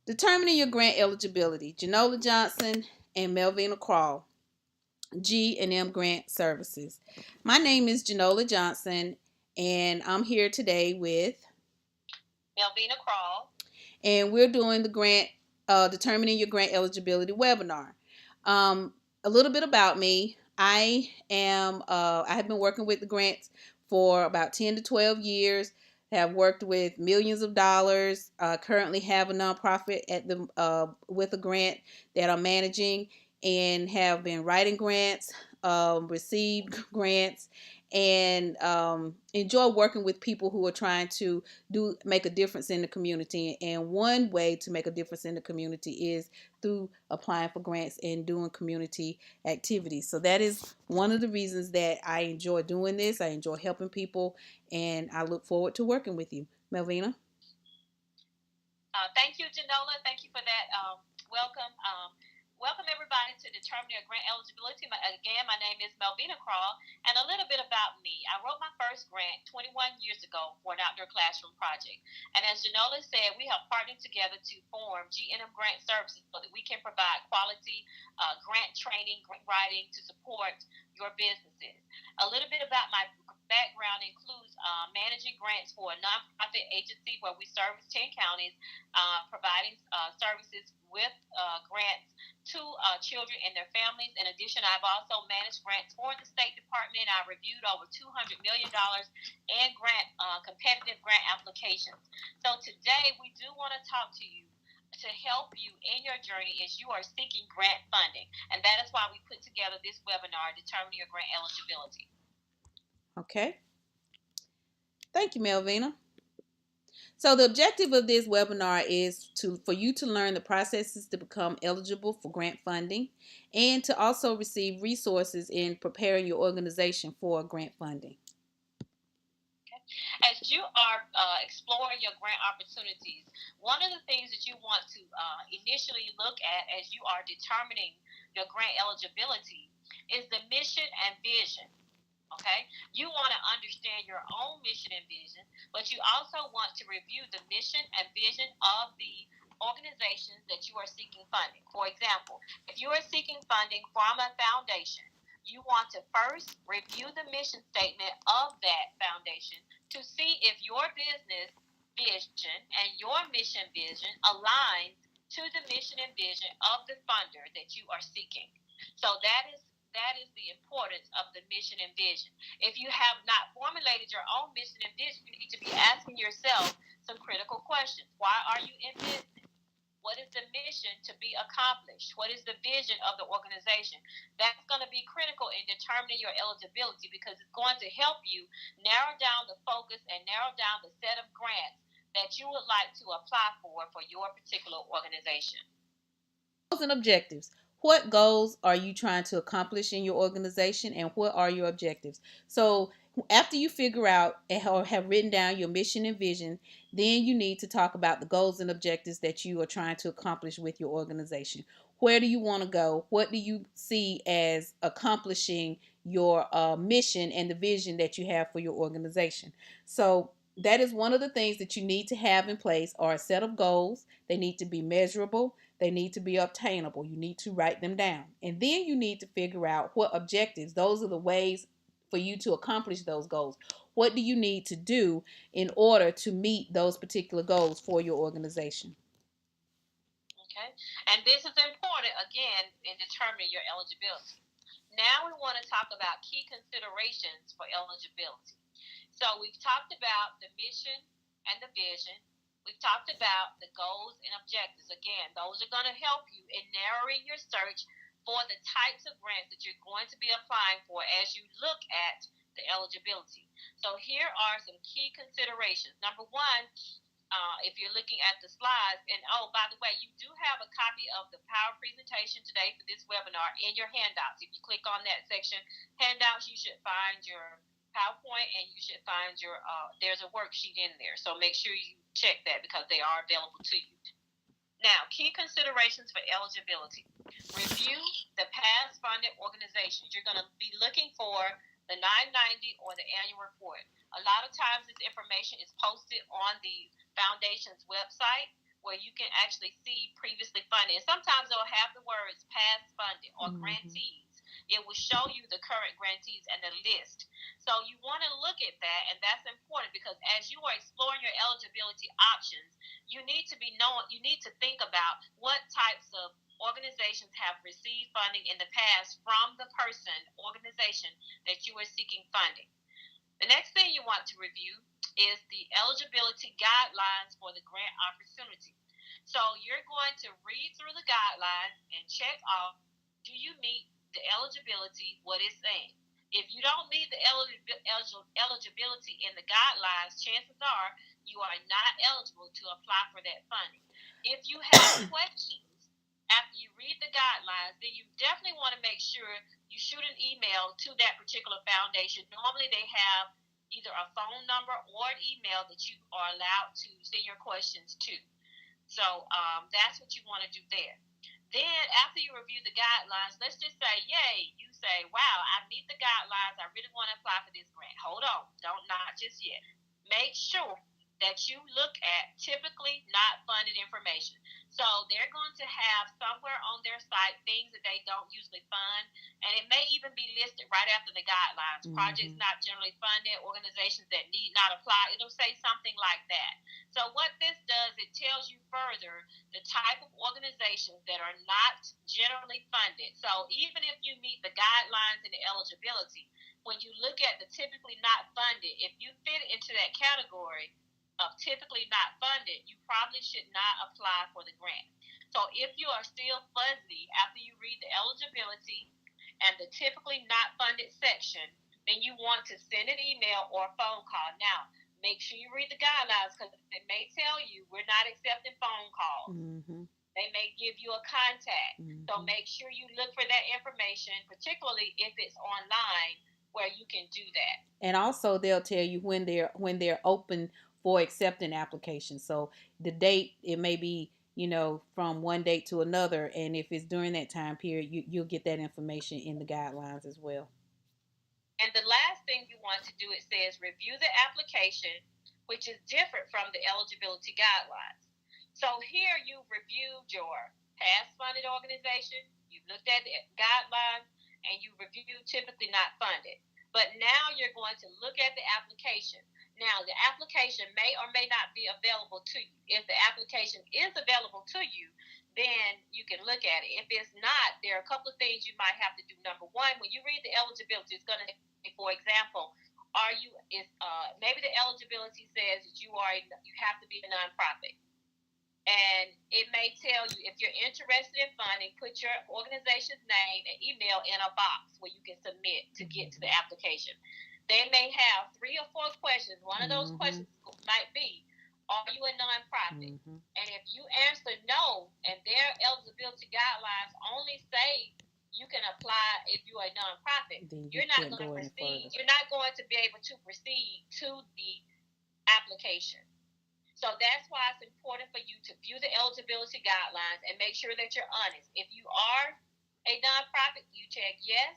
Determining your grant eligibility. Janola Johnson and Melvina Crawl, G&M Grant Services. My name is Janola Johnson, and I'm here today with Melvina Crawl. and we're doing the grant, determining your grant eligibility webinar. Um, a little bit about me. I have been working with the grants for about 10 to 12 years. Have worked with millions of dollars. Currently have a nonprofit at the with a grant that I'm managing, and have been writing grants, received grants, and enjoy working with people who are trying to make a difference in the community. And one way to make a difference in the community is through applying for grants and doing community activities. So that is one of the reasons that I enjoy doing this. I enjoy helping people, and I look forward to working with you. Melvina? Thank you, Janola. Thank you for that welcome. Welcome, everybody, to determining your grant eligibility. Again, my name is Melvina Crawl, and a little bit about me. I wrote my first grant 21 years ago for an outdoor classroom project. And as Janola said, we have partnered together to form G&M Grant Services so that we can provide quality grant training, grant writing to support your businesses. A little bit about my background includes managing grants for a nonprofit agency where we service 10 counties, providing services with grants to children and their families. In addition, I've also managed grants for the State Department. I reviewed over $200 million in competitive grant applications. So today we do want to talk to you to help you in your journey as you are seeking grant funding. And that is why we put together this webinar, Determining Your Grant Eligibility. Okay. Thank you, Melvina. So the objective of this webinar is for you to learn the processes to become eligible for grant funding, and to also receive resources in preparing your organization for grant funding. As you are exploring your grant opportunities, one of the things that you want to initially look at as you are determining your grant eligibility is the mission and vision. Okay, you want to understand your own mission and vision, but you also want to review the mission and vision of the organizations that you are seeking funding. For example, if you are seeking funding from a foundation, you want to first review the mission statement of that foundation to see if your business vision and your mission vision aligns to the mission and vision of the funder that you are seeking. So that is the importance of the mission and vision. If you have not formulated your own mission and vision, you need to be asking yourself some critical questions. Why are you in business? What is the mission to be accomplished? What is the vision of the organization? That's going to be critical in determining your eligibility, because it's going to help you narrow down the focus and narrow down the set of grants that you would like to apply for your particular organization. Goals and objectives. What goals are you trying to accomplish in your organization, and what are your objectives? So after you figure out or have written down your mission and vision, then you need to talk about the goals and objectives that you are trying to accomplish with your organization. Where do you want to go? What do you see as accomplishing your mission and the vision that you have for your organization? So that is one of the things that you need to have in place, are a set of goals. They need to be measurable. They need to be obtainable. You need to write them down. And then you need to figure out what objectives, those are the ways for you to accomplish those goals. What do you need to do in order to meet those particular goals for your organization? Okay, and this is important again in determining your eligibility. Now we want to talk about key considerations for eligibility. So we've talked about the mission and the vision. We've talked about the goals and objectives. Again, those are going to help you in narrowing your search for the types of grants that you're going to be applying for as you look at the eligibility. So here are some key considerations. Number one, if you're looking at the slides, and oh, by the way, you do have a copy of the power presentation today for this webinar in your handouts. If you click on that section, handouts, you should find your PowerPoint, and you should find there's a worksheet in there. So make sure you check that, because they are available to you. Now, key considerations for eligibility. Review the past funded organizations. You're going to be looking for the 990 or the annual report. A lot of times this information is posted on the foundation's website. where you can actually see previously funded. And sometimes they'll have the words past funded or Mm-hmm. grantees. It will show you the current grantees and the list. So you want to look at that, and that's important because as you are exploring your eligibility options, you need to be knowing, you need to think about what types of organizations have received funding in the past from the person, organization that you are seeking funding. The next thing you want to review is the eligibility guidelines for the grant opportunity. So you're going to read through the guidelines and check off, do you meet the eligibility, what it's saying. If you don't meet the eligibility in the guidelines, chances are you are not eligible to apply for that funding. If you have questions after you read the guidelines, then you definitely want to make sure you shoot an email to that particular foundation. Normally, they have either a phone number or an email that you are allowed to send your questions to. So that's what you want to do there. Then, after you review the guidelines, let's just say, yay, you say, wow, I meet the guidelines. I really want to apply for this grant. Hold on. Don't, not just yet. Make sure that you look at typically not funded information. So they're going to have somewhere on their site things that they don't usually fund, and it may even be listed right after the guidelines. Projects Mm-hmm. not generally funded, organizations that need not apply. It'll say something like that. So what this does, it tells you further the type of organizations that are not generally funded. So even if you meet the guidelines and the eligibility, when you look at the typically not funded, if you fit into that category of typically not funded, you probably should not apply for the grant. So if you are still fuzzy after you read the eligibility and the typically not funded section, then you want to send an email or a phone call. Now, make sure you read the guidelines because it may tell you we're not accepting phone calls. Mm-hmm. They may give you a contact. So Mm-hmm. make sure you look for that information, particularly if it's online where you can do that. And also they'll tell you when they're open for accepting applications. So the date, it may be, from one date to another, and if it's during that time period, you'll get that information in the guidelines as well. And the last thing you want to do, it says review the application, which is different from the eligibility guidelines. So here you've reviewed your past funded organization, you've looked at the guidelines, and you reviewed typically not funded. But now you're going to look at the application. Now, the application may or may not be available to you. If the application is available to you, then you can look at it. If it's not, there are a couple of things you might have to do. Number one, when you read the eligibility, it's going to, for example, are you is maybe the eligibility says that you have to be a nonprofit, and it may tell you if you're interested in funding, put your organization's name and email in a box where you can submit to get to the application. They may have 3 or 4 questions. One of those Mm-hmm. questions might be, are you a nonprofit? Mm-hmm. And if you answer no, and their eligibility guidelines only say you can apply if you're a nonprofit, Then you you're not can't going to go any proceed. further. You're not going to be able to proceed to the application. So that's why it's important for you to view the eligibility guidelines and make sure that you're honest. If you are a nonprofit, you check yes,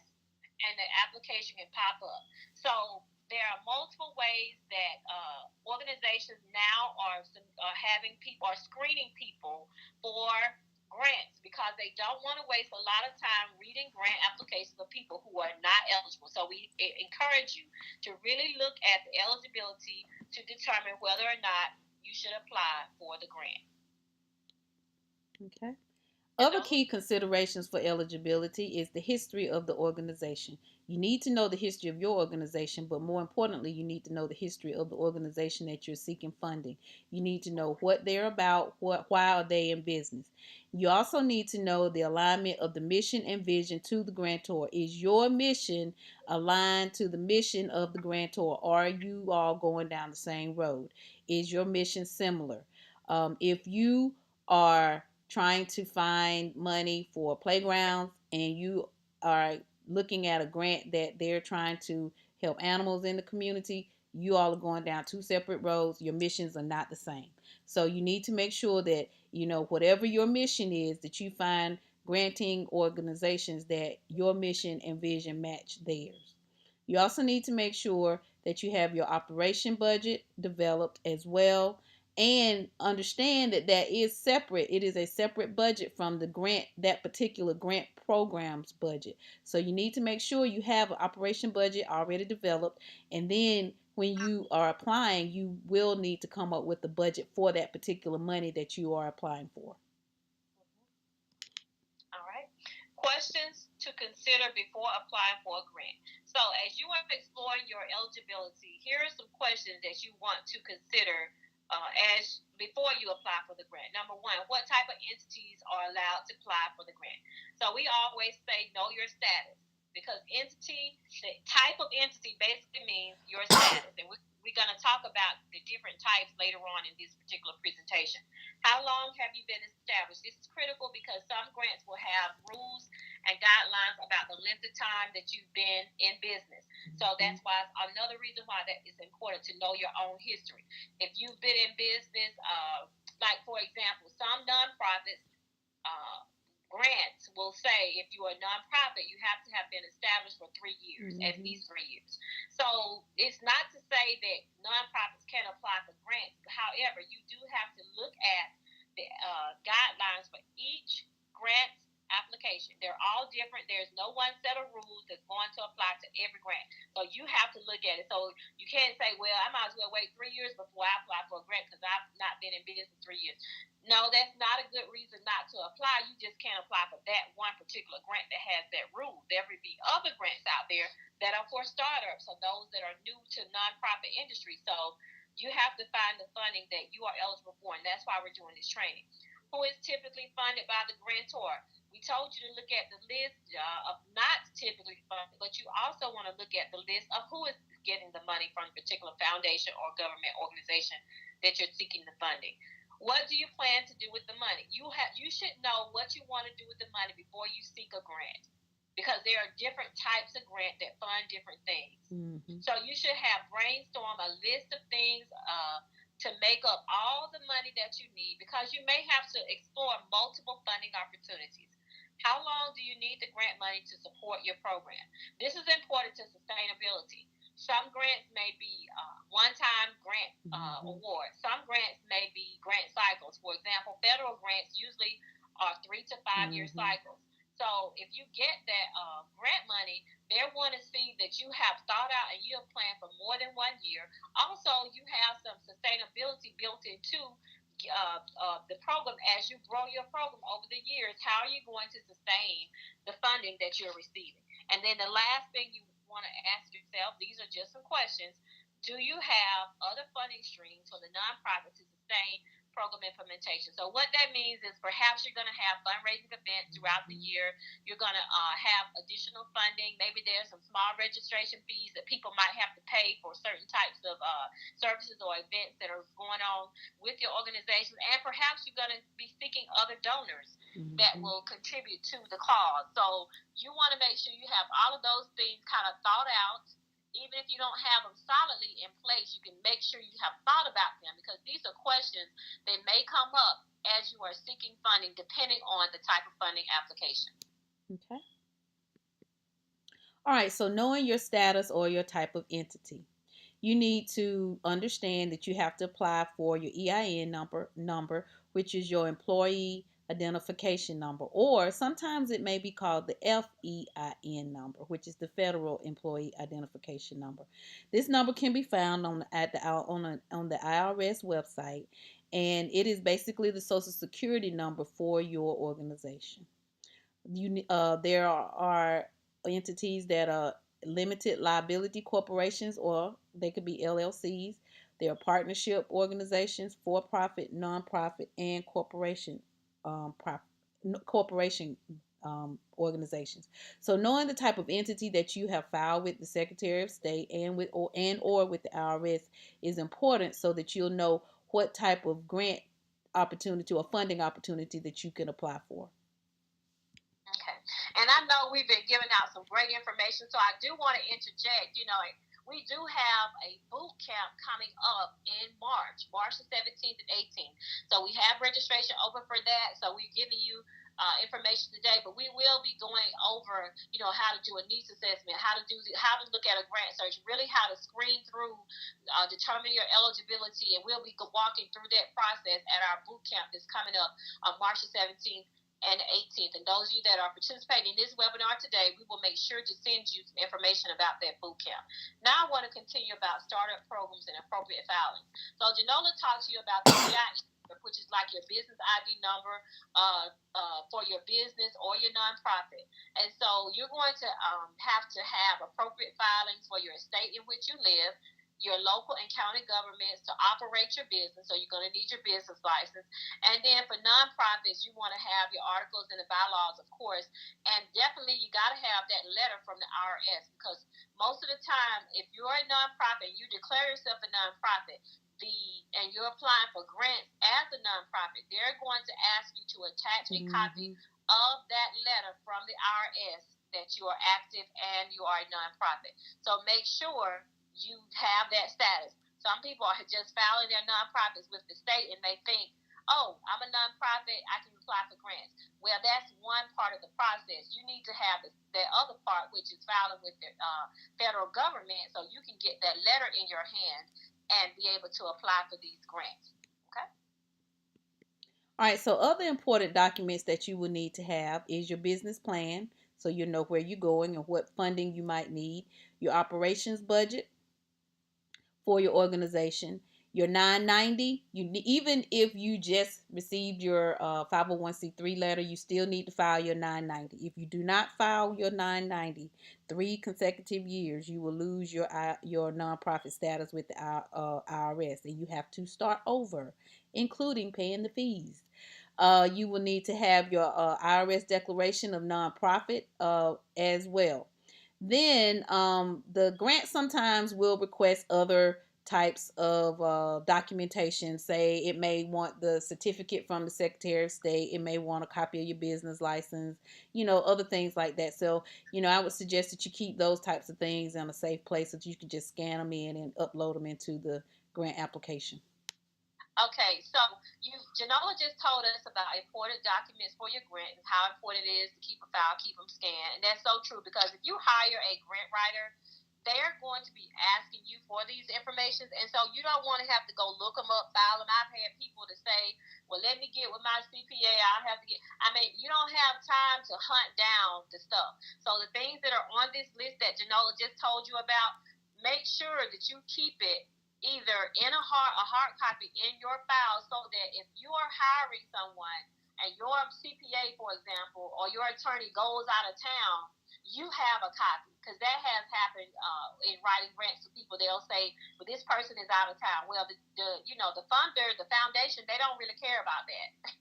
and the application can pop up. So there are multiple ways that organizations now are having people, are screening people for grants because they don't want to waste a lot of time reading grant applications of people who are not eligible. So we encourage you to really look at the eligibility to determine whether or not you should apply for the grant. Okay. And Other those, key considerations for eligibility is the history of the organization. You need to know the history of your organization, but more importantly, you need to know the history of the organization that you're seeking funding. You need to know what they're about, why are they in business. You also need to know the alignment of the mission and vision to the grantor. Is your mission aligned to the mission of the grantor? Are you all going down the same road? Is your mission similar? If you are trying to find money for playgrounds and you are looking at a grant that they're trying to help animals in the community, you all are going down two separate roads. Your missions are not the same. So you need to make sure that, whatever your mission is, that you find granting organizations that your mission and vision match theirs. You also need to make sure that you have your operation budget developed as well, and understand that that is separate. It is a separate budget from the grant, that particular grant program's budget. So you need to make sure you have an operation budget already developed, and then when you are applying, you will need to come up with the budget for that particular money that you are applying for. All right. Questions to consider before applying for a grant. So, as you are exploring your eligibility, here are some questions that you want to consider as before you apply for the grant. Number one, what type of entities are allowed to apply for the grant? So, we always say know your status, because entity, the type of entity basically means your status. And we're going to talk about the different types later on in this particular presentation. How long have you been established? This is critical because some grants will have rules and guidelines about the length of time that you've been in business. So that's why another reason why that is important to know your own history. If you've been in business, like for example, some nonprofits grants will say if you're a nonprofit, you have to have been established for 3 years, at least 3 years. So it's not to say that nonprofits can't apply for grants. However, you do have to look at the guidelines for each grant application. They're all different. There's no one set of rules that's going to apply to every grant. So you have to look at it. So you can't say, well, I might as well wait 3 years before I apply for a grant because I've not been in business 3 years. No, that's not a good reason not to apply. You just can't apply for that one particular grant that has that rule. There will be other grants out there that are for startups or those that are new to nonprofit industry. So you have to find the funding that you are eligible for, and that's why we're doing this training. Who is typically funded by the grantor? We told you to look at the list of not typically funded, but you also want to look at the list of who is getting the money from a particular foundation or government organization that you're seeking the funding. What do you plan to do with the money? You should know what you want to do with the money before you seek a grant, because there are different types of grant that fund different things. So you should have brainstorm a list of things to make up all the money that you need, because you may have to explore multiple funding opportunities. How long do you need the grant money to support your program? This is important to sustainability. Some grants may be one-time grant awards. Some grants may be grant cycles. For example, federal grants usually are 3 to 5 year cycles. So if you get that grant money, they want to see that you have thought out and you have planned for more than 1 year. Also, you have some sustainability built into the program. As you grow your program over the years, how are you going to sustain the funding that you're receiving? And then the last thing you want to ask yourself, these are just some questions: do you have other funding streams for the nonprofit to sustain program implementation? So what that means is perhaps you're going to have fundraising events throughout the year. You're going to have additional funding. Maybe there's some small registration fees that people might have to pay for certain types of services or events that are going on with your organization. And perhaps you're going to be seeking other donors that will contribute to the cause. So you want to make sure you have all of those things kind of thought out. Even if you don't have them solidly in place, you can make sure you have thought about them, because these are questions that may come up as you are seeking funding depending on the type of funding application. Okay. All right, so knowing your status or your type of entity, you need to understand that you have to apply for your EIN number, which is your employee identification number, or sometimes it may be called the FEIN number, which is the Federal Employee Identification Number. This number can be found on the IRS website, and it is basically the Social Security number for your organization. There are entities that are limited liability corporations, or they could be LLCs. There are partnership organizations, for-profit, non-profit, and corporation organizations. So knowing the type of entity that you have filed with the Secretary of State and or with the IRS is important, so that you'll know what type of grant opportunity or funding opportunity that you can apply for. Okay. And I know we've been giving out some great information, so I do want to interject. We do have a boot camp coming up in March the 17th and 18th. So we have registration open for that. So we're giving you information today, but we will be going over, how to do a needs assessment, how to look at a grant search, really how to screen through, determine your eligibility, and we'll be walking through that process at our boot camp that's coming up on March the 17th and 18th. And those of you that are participating in this webinar today, we will make sure to send you some information about that boot camp. Now I want to continue about startup programs and appropriate filing. So Janola talked to you about the EIN, which is like your business ID number for your business or your nonprofit. And so you're going to have appropriate filings for your state in which you live, your local and county governments to operate your business. So you're going to need your business license. And then for nonprofits, you want to have your articles and the bylaws, of course. And definitely you got to have that letter from the IRS, because most of the time, if you're a nonprofit and you declare yourself a nonprofit, and you're applying for grants as a nonprofit, they're going to ask you to attach a copy of that letter from the IRS that you are active and you are a nonprofit. So make sure you have that status. Some people are just filing their nonprofits with the state and they think, oh, I'm a nonprofit, I can apply for grants. Well, that's one part of the process. You need to have that other part, which is filing with the federal government, so you can get that letter in your hand and be able to apply for these grants. Okay. All right, so other important documents that you will need to have is your business plan, so you know where you're going and what funding you might need, your operations budget for your organization, your 990. Even if you just received your 501c3 letter, you still need to file your 990. If you do not file your 990 3 consecutive years, you will lose your nonprofit status with the IRS, and you have to start over, including paying the fees. You will need to have your IRS declaration of nonprofit as well. Then the grant sometimes will request other types of documentation. Say it may want the certificate from the Secretary of State. It may want a copy of your business license, other things like that. So, I would suggest that you keep those types of things in a safe place so that you can just scan them in and upload them into the grant application. Okay, so Janola just told us about important documents for your grant and how important it is to keep a file, keep them scanned. And that's so true, because if you hire a grant writer, they're going to be asking you for these informations. And so you don't want to have to go look them up, file them. I've had people to say, well, let me get with my CPA. I'll have to you don't have time to hunt down the stuff. So the things that are on this list that Janola just told you about, make sure that you keep it either in a hard copy in your file, so that if you are hiring someone and your CPA, for example, or your attorney goes out of town, you have a copy, because that has happened in writing grants to people. They'll say, well, this person is out of town. Well, the funder, the foundation, they don't really care about that.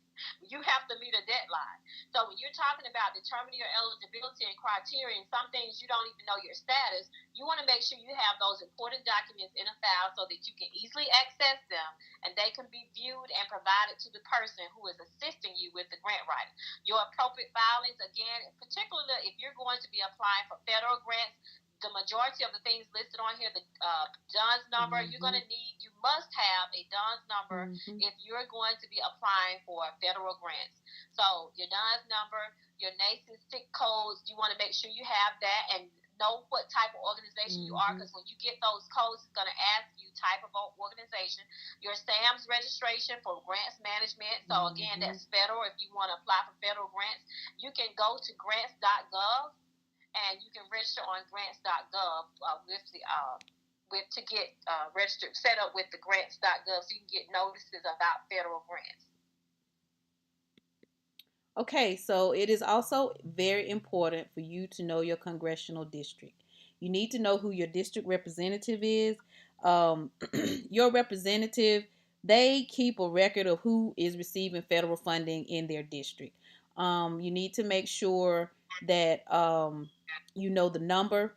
You have to meet a deadline. So when you're talking about determining your eligibility and criteria, and some things you don't even know your status, you want to make sure you have those important documents in a file so that you can easily access them and they can be viewed and provided to the person who is assisting you with the grant writing. Your appropriate filings, again, particularly if you're going to be applying for federal grants, the majority of the things listed on here, the DUNS number, you must have a DUNS number if you're going to be applying for federal grants. So your DUNS number, your NACEN SIC codes, you want to make sure you have that and know what type of organization you are, because when you get those codes, it's going to ask you type of organization. Your SAMS registration for grants management. So again, that's federal. If you want to apply for federal grants, you can go to grants.gov, and you can register on grants.gov to get registered, set up with the grants.gov, so you can get notices about federal grants. Okay, so it is also very important for you to know your congressional district. You need to know who your district representative is. Your representative, they keep a record of who is receiving federal funding in their district. You need to make sure that you know the number,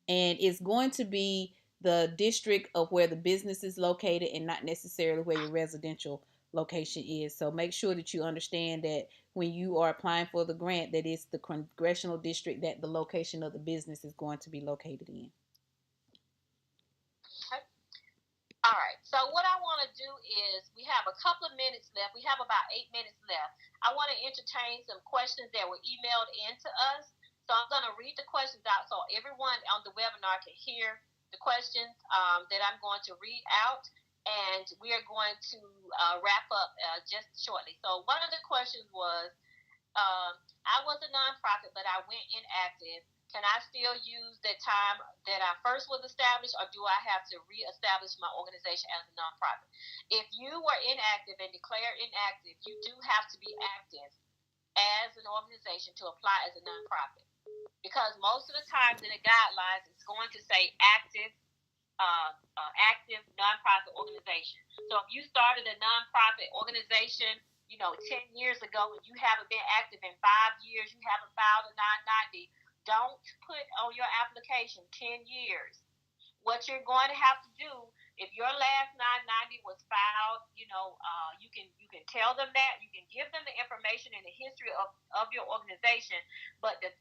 and it's going to be the district of where the business is located and not necessarily where your residential location is. So make sure that you understand that when you are applying for the grant, that it's the congressional district that the location of the business is going to be located in. Okay. All right. So what I want want to do is we have a couple of minutes left. We have about 8 minutes left. I want to entertain some questions that were emailed in to us. So I'm going to read the questions out so everyone on the webinar can hear the questions that I'm going to read out. And we are going to wrap up just shortly. So one of the questions was, I was a nonprofit, but I went inactive. Can I still use the time that I first was established, or do I have to reestablish my organization as a nonprofit? If you were inactive and declared inactive, you do have to be active as an organization to apply as a nonprofit. Because most of the times in the guidelines, it's going to say active nonprofit organization. So if you started a nonprofit organization, 10 years ago and you haven't been active in 5 years, you haven't filed a 990, don't put on your application 10 years. What you're going to have to do, if your last 990 was filed, you can tell them that. You can give them the information and the history of your organization. But the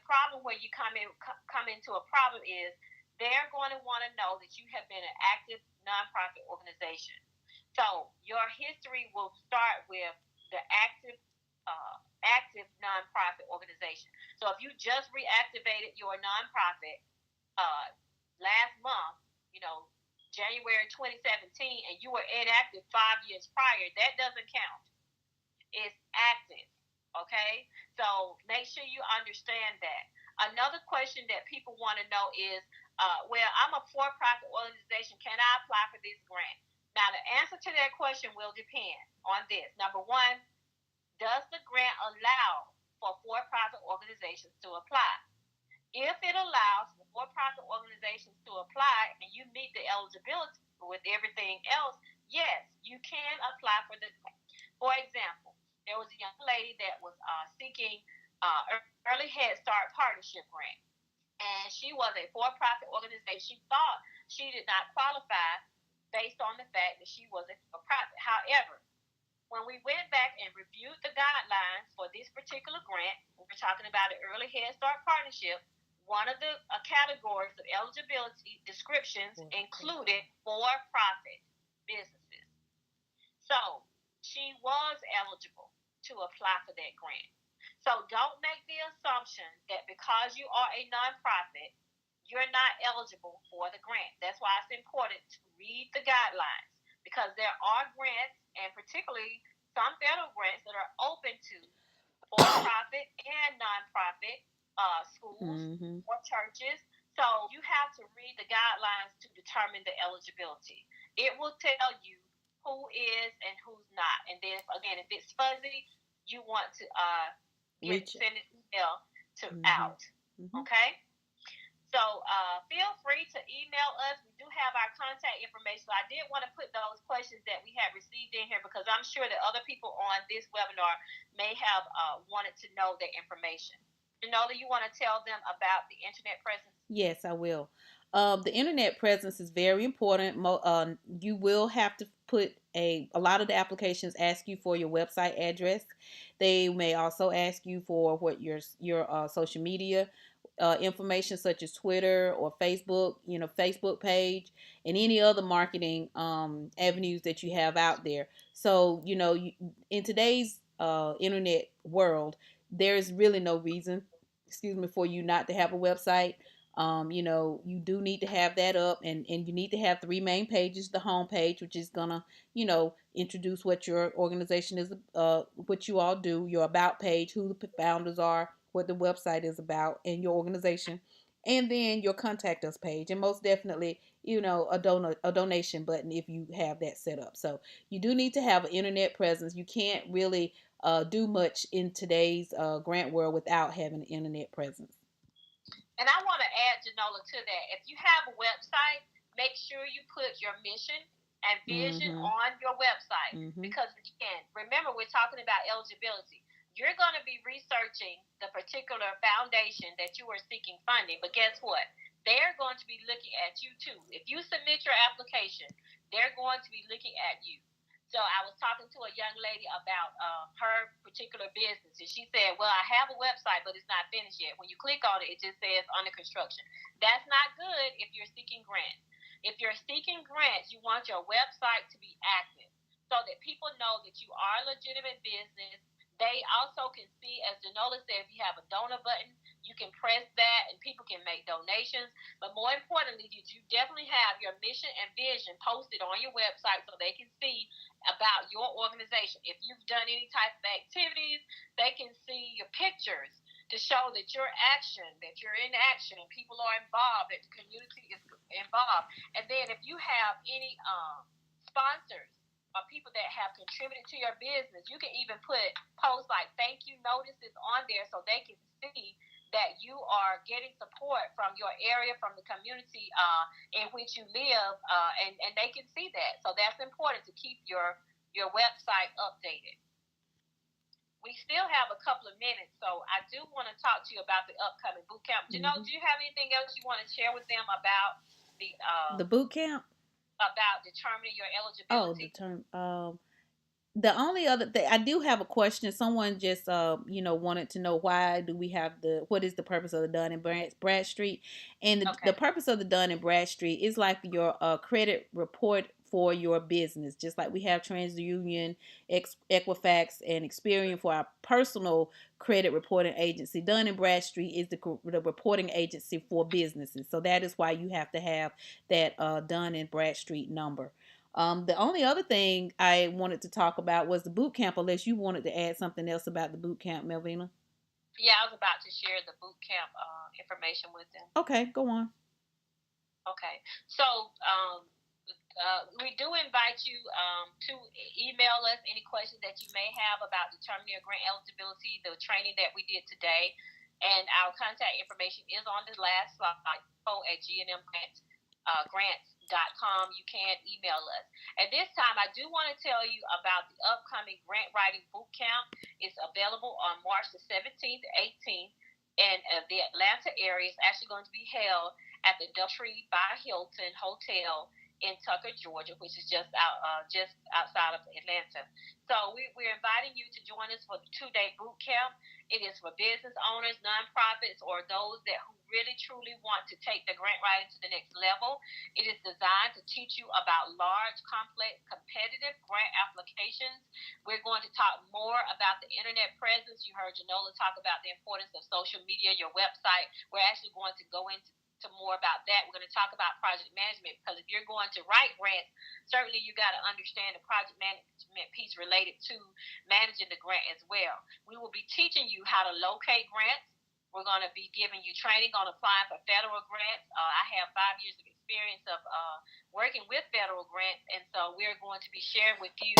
problem where you come into a problem is they're going to want to know that you have been an active nonprofit organization. So your history will start with the active nonprofit organization. So if you just reactivated your nonprofit last month, you know, January 2017, and you were inactive 5 years prior, that doesn't count. It's active. Okay? So make sure you understand that. Another question that people want to know is, well, I'm a for-profit organization. Can I apply for this grant? Now, the answer to that question will depend on this. Number one, does the grant allow for for-profit organizations to apply? If it allows for-profit organizations to apply and you meet the eligibility with everything else, yes, you can apply for the grant. For example, there was a young lady that was seeking early Head Start partnership grant, and she was a for-profit organization. She thought she did not qualify based on the fact that she was a for-profit. However, when we went back and reviewed the guidelines for this particular grant, we're talking about an early Head Start partnership. One of the categories of eligibility descriptions included for-profit businesses. So she was eligible to apply for that grant. So don't make the assumption that because you are a nonprofit, you're not eligible for the grant. That's why it's important to read the guidelines, because there are grants, and particularly some federal grants, that are open to for-profit and nonprofit schools or churches. So you have to read the guidelines to determine the eligibility. It will tell you who is and who's not. And then again, if it's fuzzy, you want to send an email to out. Okay? So feel free to email us. We do have our contact information. So I did want to put those questions that we had received in here, because I'm sure that other people on this webinar may have wanted to know that information. Janola, you want to tell them about the internet presence? Yes, I will. The internet presence is very important. You will have to put a lot of the applications ask you for your website address. They may also ask you for what your social media information, such as Twitter or Facebook, Facebook page, and any other marketing avenues that you have out there. So in today's internet world, there's really no reason, for you not to have a website. You do need to have that up, and you need to have three main pages. The home page, which is gonna, introduce what your organization is, what you all do, your about page, who the founders are, what the website is about, and your organization, and then your contact us page, and most definitely, a donation button if you have that set up. So you do need to have an internet presence. You can't really do much in today's grant world without having an internet presence. And I want to add, Janola, to that. If you have a website, make sure you put your mission and vision on your website. Because, again, remember, we're talking about eligibility. You're going to be researching the particular foundation that you are seeking funding. But guess what? They're going to be looking at you, too. If you submit your application, they're going to be looking at you. So I was talking to a young lady about her particular business, and she said, well, I have a website, but it's not finished yet. When you click on it, it just says under construction. That's not good if you're seeking grants. If you're seeking grants, you want your website to be active so that people know that you are a legitimate business. They also can see, as Janola said, if you have a donor button, you can press that and people can make donations. But more importantly, you definitely have your mission and vision posted on your website so they can see about your organization. If you've done any type of activities, they can see your pictures to show that you're in action, and people are involved, that the community is involved. And then if you have any sponsors or people that have contributed to your business, you can even put posts like thank you notices on there so they can see that you are getting support from your area, from the community in which you live, and they can see that. So that's important to keep your website updated. We still have a couple of minutes, so I do want to talk to you about the upcoming boot camp. Mm-hmm. Do you have anything else you want to share with them about The boot camp? about determining your Oh, the eligibility? term. The only other thing I do have a question. Someone just wanted to know why do we have what is the purpose of the Dun and Bradstreet, and the Okay. purpose of the Dun and Bradstreet is like your credit report for your business, just like we have TransUnion, Equifax, and Experian for our personal credit reporting agency. Dun and Bradstreet is the reporting agency for businesses, so that is why you have to have that Dun and Bradstreet number. The only other thing I wanted to talk about was the boot camp, unless you wanted to add something else about the boot camp, Melvina. Yeah, I was about to share the boot camp information with them. Okay, go on. Okay. So, we do invite you to email us any questions that you may have about determining your grant eligibility, the training that we did today. And our contact information is on the last slide, info at grants.com. You can email us. At this time, I do want to tell you about the upcoming grant writing boot camp. It's available on March the 17th, 18th in the Atlanta area. It's actually going to be held at the Doubletree by Hilton Hotel in Tucker, Georgia, which is just outside of Atlanta. So we're inviting you to join us for the 2-day boot camp. It is for business owners, nonprofits, or those that who really truly want to take the grant writing to the next level. It is designed to teach you about large, complex, competitive grant applications. We're going to talk more about the internet presence. You heard Janola talk about the importance of social media, your website. We're actually going to go into more about that. We're going to talk about project management, because if you're going to write grants, certainly you got to understand the project management piece related to managing the grant as well. We will be teaching you how to locate grants. We're going to be giving you training on applying for federal grants. I have 5 years of experience of working with federal grants, and so we're going to be sharing with you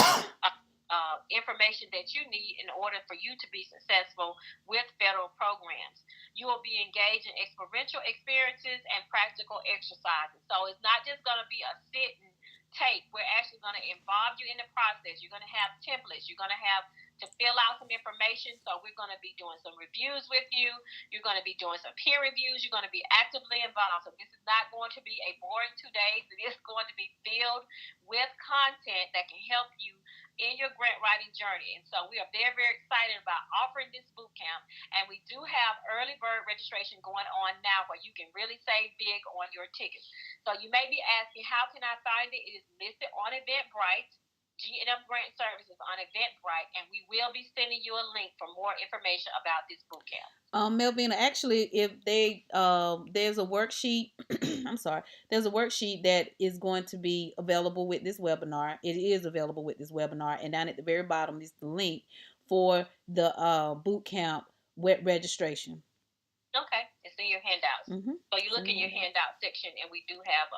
information that you need in order for you to be successful with federal programs. You will be engaged in experiential experiences and practical exercises. So it's not just going to be a sit and take. We're actually going to involve you in the process. You're going to have templates. You're going to have to fill out some information. So we're going to be doing some reviews with you. You're going to be doing some peer reviews. You're going to be actively involved. So this is not going to be a boring 2 days. It is going to be filled with content that can help you in your grant writing journey. And so we are very, very excited about offering this boot camp. And we do have early bird registration going on now where you can really save big on your tickets. So you may be asking, how can I find it? It is listed on Eventbrite. G&M Grant Services on Eventbrite, and we will be sending you a link for more information about this boot camp. Melvina, actually, if there's a worksheet, I'm sorry, there's a worksheet that is going to be available with this webinar. It is available with this webinar, and down at the very bottom is the link for the boot camp registration. Okay, it's in your handouts. Mm-hmm. So you look in your handout section, and we do have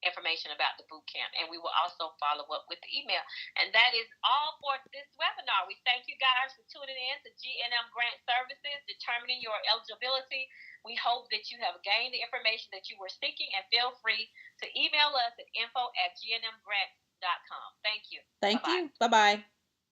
information about the boot camp, and we will also follow up with the email. And that is all for this webinar. We thank you guys for tuning in to G&M Grant Services, determining your eligibility. We hope that you have gained the information that you were seeking, and feel free to email us at info@gnmgrants.com. Thank you. Thank you. Bye-bye.